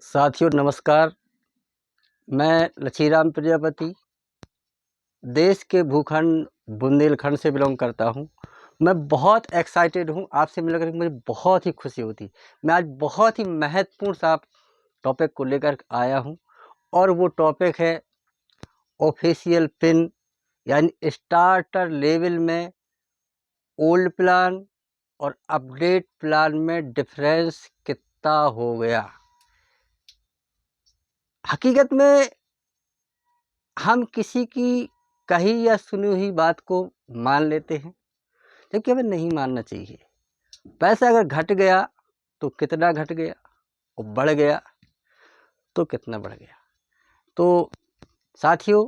साथियों नमस्कार। मैं लच्छीराम प्रजापति देश के भूखंड बुंदेलखंड से बिलोंग करता हूं। मैं बहुत एक्साइटेड हूं, आपसे मिलकर मुझे बहुत ही खुशी होती। मैं आज बहुत ही महत्वपूर्ण सा टॉपिक को लेकर आया हूं और वो टॉपिक है ऑफिशियल पिन यानी स्टार्टर लेवल में ओल्ड प्लान और अपडेट प्लान में डिफरेंस कितना हो गया। हकीकत में हम किसी की कही या सुनी हुई बात को मान लेते हैं, जबकि हमें नहीं मानना चाहिए। पैसा अगर घट गया तो कितना घट गया, और बढ़ गया तो कितना बढ़ गया। तो साथियों,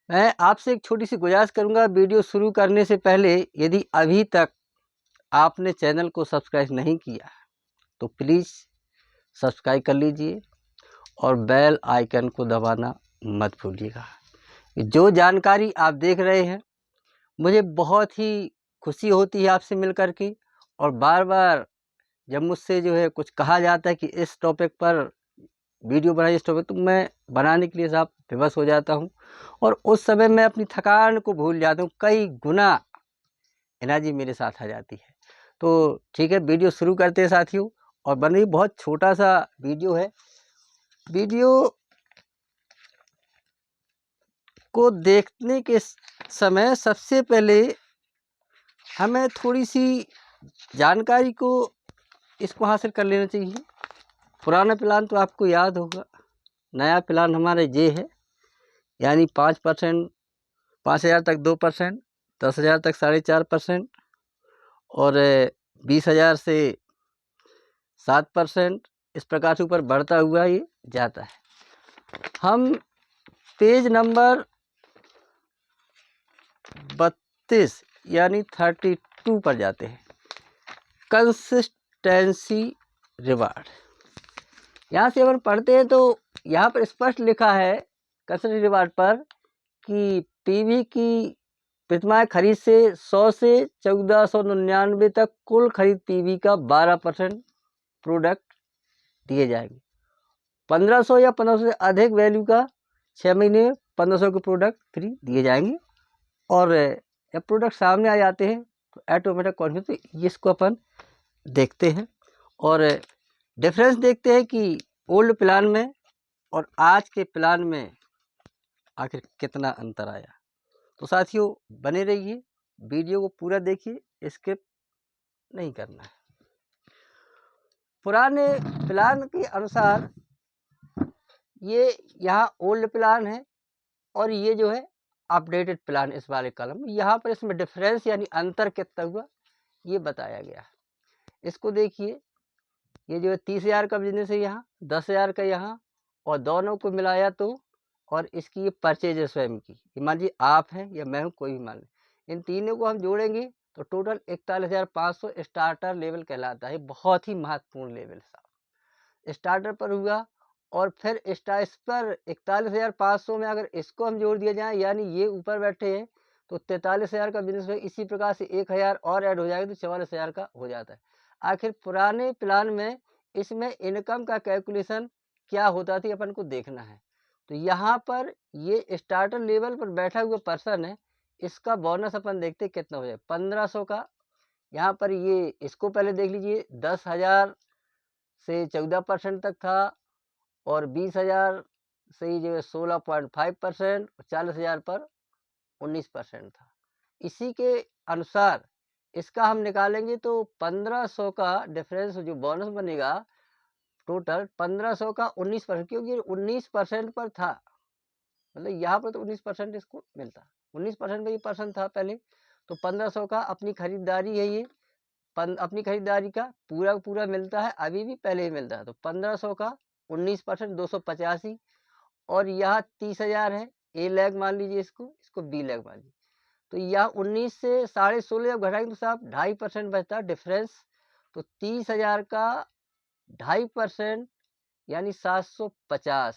मैं आपसे एक छोटी सी गुजारिश करूंगा, वीडियो शुरू करने से पहले यदि अभी तक आपने चैनल को सब्सक्राइब नहीं किया तो प्लीज़ सब्सक्राइब कर लीजिए और बेल आइकन को दबाना मत भूलिएगा। जो जानकारी आप देख रहे हैं, मुझे बहुत ही खुशी होती है आपसे मिल कर के, और बार बार जब मुझसे जो है कुछ कहा जाता है कि इस टॉपिक पर वीडियो बनाइए, इस टॉपिक, तो मैं बनाने के लिए साहब विवश हो जाता हूं, और उस समय मैं अपनी थकान को भूल जाता हूं। कई गुना एनर्जी मेरे साथ आ जाती है। तो ठीक है, वीडियो शुरू करते हैं साथियों। और बने बहुत छोटा सा वीडियो है। वीडियो को देखने के समय सबसे पहले हमें थोड़ी सी जानकारी को इसको हासिल कर लेना चाहिए। पुराना प्लान तो आपको याद होगा, नया प्लान हमारा ये है, यानी 5%, 5,000 तक 2%, 10,000 तक 4.5%, और 20,000 से 7%। इस प्रकार से ऊपर बढ़ता हुआ ये जाता है। हम पेज नंबर 32 यानी 32 पर जाते हैं। Consistency reward. यहाँ से अगर पढ़ते हैं तो यहाँ पर स्पष्ट लिखा है कंसिस्टेंसी रिवार्ड पर कि पीवी की प्रतिमाह खरीद से 100 से 1499 तक कुल खरीद पीवी का 12% प्रोडक्ट दिए जाएंगे। 1500 या 1500 से अधिक वैल्यू का 6 महीने में 1500 के प्रोडक्ट फ्री दिए जाएंगे। और जब प्रोडक्ट सामने आ जाते हैं तो ऑटोमेटिक कॉन्फ्रेंस पे इसको अपन देखते हैं और डिफरेंस देखते हैं कि ओल्ड प्लान में और आज के प्लान में आखिर कितना अंतर आया। तो साथियों बने रहिए, वीडियो को पूरा देखिए, स्किप नहीं करना है। पुराने प्लान के अनुसार ये यहाँ ओल्ड प्लान है और ये जो है अपडेटेड प्लान इस वाले कॉलम में। यहाँ पर इसमें डिफरेंस यानी अंतर कितना हुआ ये बताया गया है। इसको देखिए, ये जो है 30,000 का बिजनेस है, यहाँ 10,000 का यहाँ, और दोनों को मिलाया तो, और इसकी ये परचेज है स्वयं की, मान लीजिए आप हैं या मैं हूँ, कोई भी मान लें, इन तीनों को हम जोड़ेंगे तो टोटल 41,500 स्टार्टर लेवल कहलाता है। बहुत ही महत्वपूर्ण लेवल साहब स्टार्टर पर हुआ। और फिर इस पर 41,500 में अगर इसको हम जोड़ दिया जाए, यानी ये ऊपर बैठे हैं, तो 43,000 का बिजनेस है। इसी प्रकार से 1,000 और ऐड हो जाएगा तो 44,000 का हो जाता है। आखिर पुराने प्लान में इसमें इनकम का कैलकुलेशन क्या होता थी अपन को देखना है। तो यहाँ पर ये स्टार्टर लेवल पर बैठा हुआ पर्सन है, इसका बोनस अपन देखते कितना हो जाए। 1500 का यहाँ पर ये, इसको पहले देख लीजिए, 10,000 से 14% तक था, और 20,000 से जो है 16.5%, 40,000 पर 19% था। इसी के अनुसार इसका हम निकालेंगे तो 1500 का डिफरेंस जो बोनस बनेगा, टोटल 1500 का 19%, क्योंकि 19% पर था, मतलब यहाँ पर तो 19% इसको मिलता, 19% पर ये पर्सन था पहले। तो 1500 का अपनी खरीदारी है, ये अपनी खरीदारी का पूरा पूरा मिलता है, अभी भी पहले ही मिलता है। तो 1500 का 19% 285, और यहाँ 30,000 है, ए लैग मान लीजिए, इसको बी लैग मान लीजिए। तो यहाँ 19 से 16.5 जब घटाएंगे तो साहब 2.5% बचता है डिफरेंस। तो 30,000 का 2.5% यानी 750।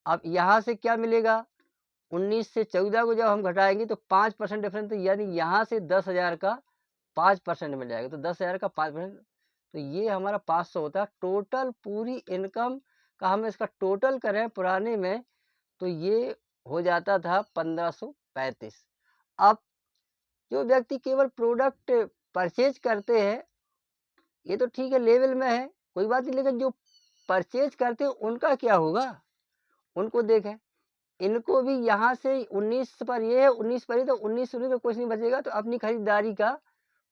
अब यहाँ से क्या मिलेगा, 19 से 14 को जब हम घटाएंगे तो 5% डिफरेंस, तो यानी यहाँ से 10,000 का 5% मिल जाएगा। तो 10,000 का 5%, तो ये हमारा 500 होता है। टोटल पूरी इनकम का हम इसका टोटल करें पुराने में तो ये हो जाता था 1535। अब जो व्यक्ति केवल प्रोडक्ट परचेज करते हैं ये तो ठीक है, लेवल में है, कोई बात नहीं, लेकिन जो परचेज करते हैं उनका क्या होगा, उनको देखें। इनको भी यहाँ से 19 पर ये है, 19 पर ही, तो 19 से तो कुछ नहीं बचेगा, तो अपनी खरीदारी का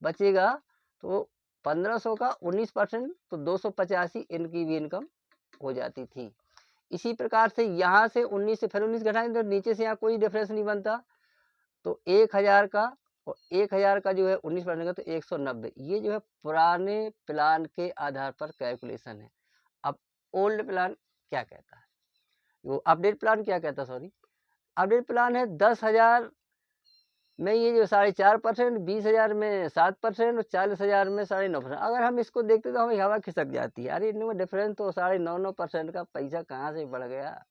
बचेगा तो 1500 का 19% तो 285 इनकी भी इनकम हो जाती थी। इसी प्रकार से यहाँ से 19 से फिर 19 घटाएं तो नीचे से यहाँ कोई डिफरेंस नहीं बनता, तो 1000 का और 1000 का जो है 19% का तो 190। ये जो है पुराने प्लान के आधार पर कैलकुलेशन है। अब ओल्ड प्लान क्या कहता है, वो अपडेट प्लान क्या कहता है, सॉरी, अपडेट प्लान है 10,000 में ये जो 4.5%, 20,000 में 7% और 40,000 में 9.5%। अगर हम इसको देखते तो हमें हवा खिसक जाती है, अरे इनमें डिफरेंस तो 9.5% का पैसा कहाँ से बढ़ गया।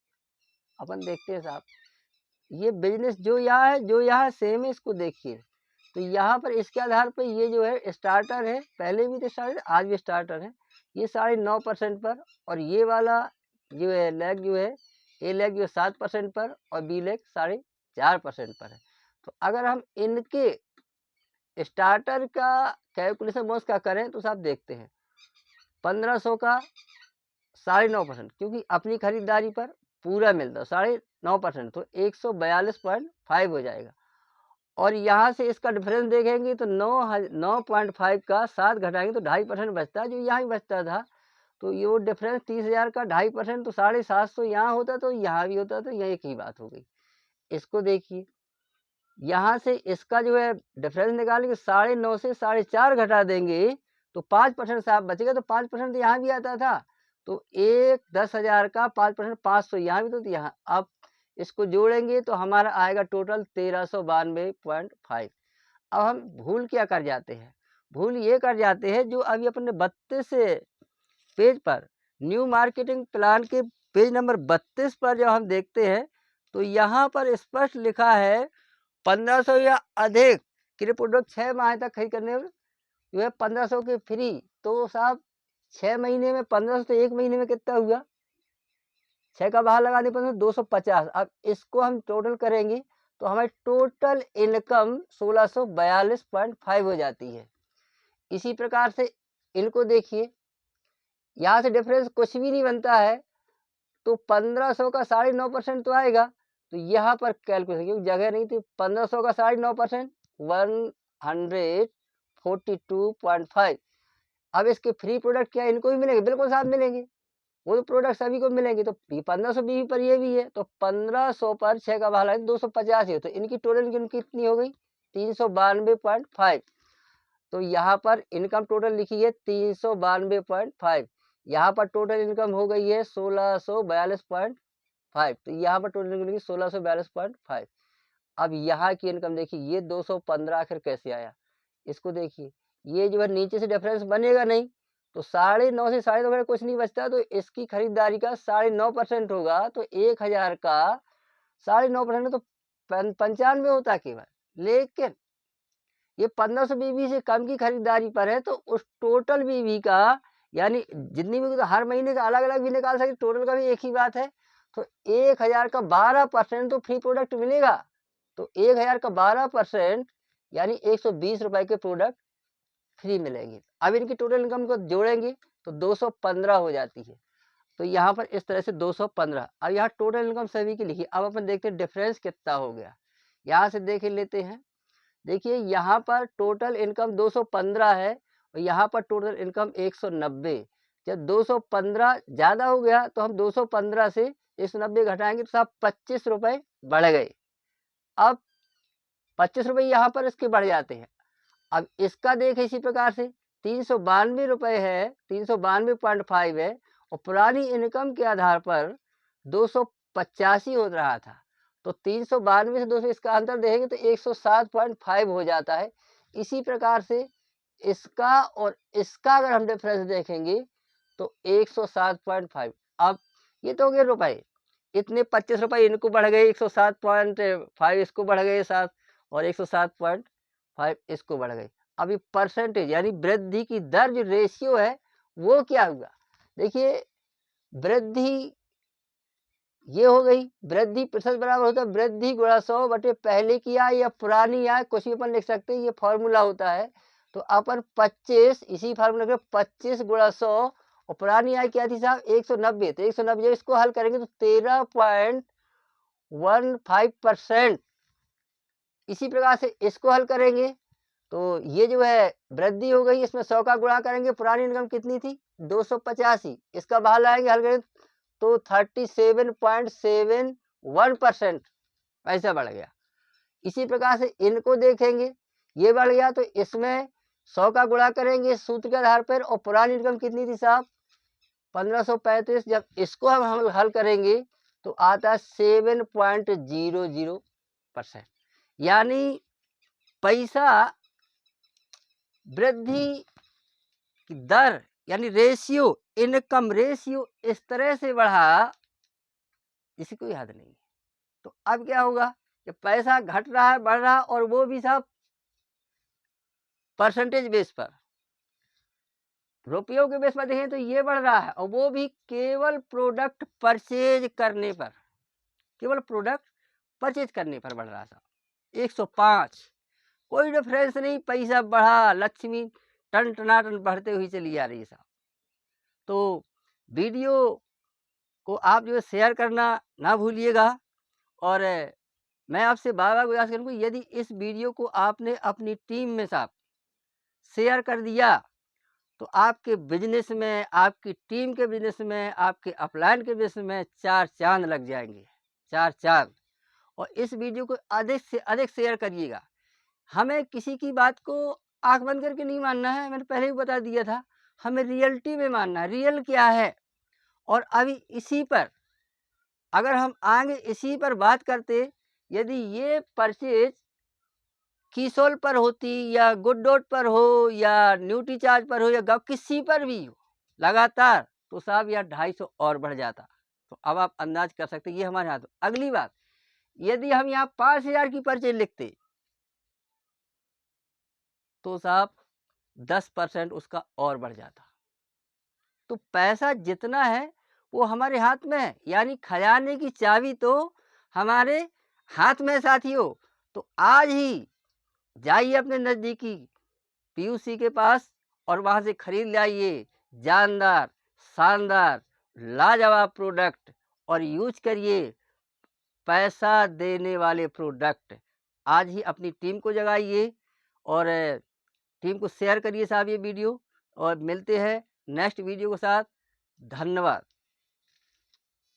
अपन देखते हैं साहब, ये बिजनेस जो यहाँ सेम है, इसको देखिए। तो यहाँ पर इसके आधार पर ये जो है स्टार्टर है, पहले भी तो स्टार्टर, आज भी स्टार्टर है, ये 9.5% पर, और ये वाला जो है लेग जो है, ए लेग जो 7% पर और बी लेग 4.5% पर है। तो अगर हम इनके स्टार्टर का कैलकुलेशन बोनस का करें तो साहब देखते हैं 1500 का 9.5%, क्योंकि अपनी खरीदारी पर पूरा मिलता है 9.5%, तो 142.5 हो जाएगा। और यहाँ से इसका डिफरेंस देखेंगे तो 9.5 का 7 घटाएंगे तो 2.5% बचता है, जो यहाँ ही बचता था। तो ये वो डिफरेंस 30,000 का 2.5%, तो 750 यहाँ होता तो यहाँ भी होता, तो यह एक ही बात हो गई। इसको देखिए, यहाँ से इसका जो है डिफरेंस निकालेंगे, 9.5 से 4.5 घटा देंगे तो 5% साहब बचेगा, तो 5% यहाँ भी आता था, तो 10,000 का 5% 500 यहाँ भी तो यहाँ। अब इसको जोड़ेंगे तो हमारा आएगा टोटल 1392.5। अब हम भूल क्या कर जाते हैं, भूल ये कर जाते हैं जो अभी अपने 32 पेज पर न्यू मार्केटिंग प्लान के पेज नंबर 32 पर जब हम देखते हैं तो यहाँ पर स्पष्ट लिखा है 1500 या अधिक के प्रोडक्ट 6 माह तक खरीद करने जो है 1500 के फ्री। तो साहब 6 महीने में 1500 तो 1 महीने में कितना हुआ, 6 का बाहर लगा दें 250। अब इसको हम टोटल करेंगे तो हमारी टोटल इनकम 1642.5 हो जाती है। इसी प्रकार से इनको देखिए, यहाँ से डिफरेंस कुछ भी नहीं बनता है, तो 1500 का 9.5% तो आएगा, तो यहाँ पर कैलकुलेशन क्योंकि जगह नहीं थी, 1500 का 9.5% 142.5। अब इसके फ्री प्रोडक्ट क्या इनको भी मिलेंगे, बिल्कुल साथ मिलेंगे, वो तो प्रोडक्ट सभी को मिलेंगे। तो 1500 भी पर ये भी है, तो 1500 पर 6 का भाला 250 है, तो इनकी टोटल इनकम कितनी हो गई 392.5। तो यहाँ पर इनकम टोटल लिखी है 392.5, यहाँ पर टोटल इनकम हो गई है 1642.5, तो यहाँ पर टोटल इनकम लिखी 1642.5। अब यहाँ की इनकम देखिए, ये 215 आखिर कैसे आया, इसको देखिए, ये जो है नीचे से डिफरेंस बनेगा नहीं, तो 9.5 से 9.5 कुछ नहीं बचता, तो इसकी खरीदारी का 9.5% होगा, तो 1000 का 9.5% तो 95 होता केवल। लेकिन ये 1500 बीवी से कम की खरीदारी पर है, तो उस टोटल बीवी का यानी जितनी भी, तो हर महीने का अलग अलग भी निकाल सकते, टोटल का भी एक ही बात है। तो 1000 का 12% तो फ्री प्रोडक्ट मिलेगा, तो 1000 का 12% यानी 120 रुपए के प्रोडक्ट फ्री मिलेंगे। अब इनकी टोटल इनकम को जोड़ेंगे तो 215 हो जाती है, तो यहाँ पर इस तरह से 215। अब यहाँ टोटल इनकम सभी की लिखी। अब अपन देखते हैं डिफरेंस कितना हो गया, यहाँ से देख लेते हैं। देखिए यहाँ पर टोटल इनकम 215 है और यहाँ पर टोटल इनकम 190। जब 215 ज़्यादा हो गया तो हम 215 से 190 घटाएंगे तो साहब 25 रुपये बढ़ गए। अब 25 रुपये यहाँ पर इसके बढ़ जाते हैं। अब इसका देखें इसी प्रकार से 392 रुपये है, 392.5 है, और पुरानी इनकम के आधार पर 285 हो रहा था, तो 392 से 200 इसका अंतर देखेंगे तो 107.5 हो जाता है। इसी प्रकार से इसका और इसका अगर हम डिफरेंस देखेंगे तो 107.5। अब ये तो हो गए रुपए, इतने 25 रुपये इनको बढ़ गए, 107.5 इसको बढ़ गए 7 और 107.5 इसको बढ़ गई। अब ये परसेंटेज यानी वृद्धि की दर जो रेशियो है वो क्या हुआ, देखिए वृद्धि ये हो गई, वृद्धि प्रतिशत बराबर होता है वृद्धि गुणा 100 बटे पहले की आय या पुरानी आय, कुछ भी अपन लिख सकते हैं, ये फॉर्मूला होता है। तो अपन 25 इसी फार्मूला के 25 गुणा 100 और पुरानी आय क्या थी साहब 190, तो 190 जब इसको हल करेंगे तो 13.15%। इसी प्रकार से इसको हल करेंगे तो ये जो है वृद्धि हो गई, इसमें 100 का गुणा करेंगे, पुरानी इनकम कितनी थी 285, इसका बाहर लाएंगे हल करेंगे तो 37.71% पैसा बढ़ गया। इसी प्रकार से इनको देखेंगे, ये बढ़ गया तो इसमें 100 का गुणा करेंगे सूत्र के आधार पर, और पुरानी इनकम कितनी थी साहब 1535, जब इसको हम हल करेंगे तो आता है 7.00%। यानी पैसा वृद्धि की दर यानी रेशियो, इनकम रेशियो इस तरह से बढ़ा जिसकी कोई हद नहीं है। तो अब क्या होगा कि पैसा घट रहा है बढ़ रहा है, और वो भी सब परसेंटेज बेस पर, रुपयों के बेस पर देखें तो ये बढ़ रहा है, और वो भी केवल प्रोडक्ट परचेज करने पर, केवल प्रोडक्ट परचेज करने पर बढ़ रहा था 105, कोई डिफरेंस नहीं, पैसा बढ़ा, लक्ष्मी टन टनाटन बढ़ते हुई चली जा रही है साहब। तो वीडियो को आप जो है शेयर करना ना भूलिएगा, और मैं आपसे बार बार गुजारिश करूँगा, यदि इस वीडियो को आपने अपनी टीम में साहब शेयर कर दिया तो आपके बिजनेस में, आपकी टीम के बिजनेस में, आपके अपलाइन के बिजनेस में 4 चांद लग जाएंगे, 4 चांद। और इस वीडियो को अधिक से अधिक शेयर करिएगा। हमें किसी की बात को आंख बंद करके नहीं मानना है, मैंने पहले भी बता दिया था, हमें रियलिटी में मानना है, रियल क्या है। और अभी इसी पर अगर हम आगे इसी पर बात करते, यदि ये परचेज कीसोल पर होती या गुडडॉट पर हो या न्यूट्री चार्ज पर हो या गाँव किसी पर भी हो लगातार, तो साहब यह 250 और बढ़ जाता। तो अब आप अंदाज कर सकते ये हमारे हाथ। अगली बात, यदि हम यहाँ 5000 की परचेज लिखते तो साहब 10% उसका और बढ़ जाता। तो पैसा जितना है वो हमारे हाथ में है, यानी खजाने की चाबी तो हमारे हाथ में साथियों। तो आज ही जाइए अपने नज़दीकी पीयूसी के पास और वहाँ से खरीद लाइए जानदार, शानदार, लाजवाब प्रोडक्ट, और यूज करिए पैसा देने वाले प्रोडक्ट। आज ही अपनी टीम को जगाइए और टीम को शेयर करिए साहब ये वीडियो, और मिलते हैं नेक्स्ट वीडियो के साथ। धन्यवाद।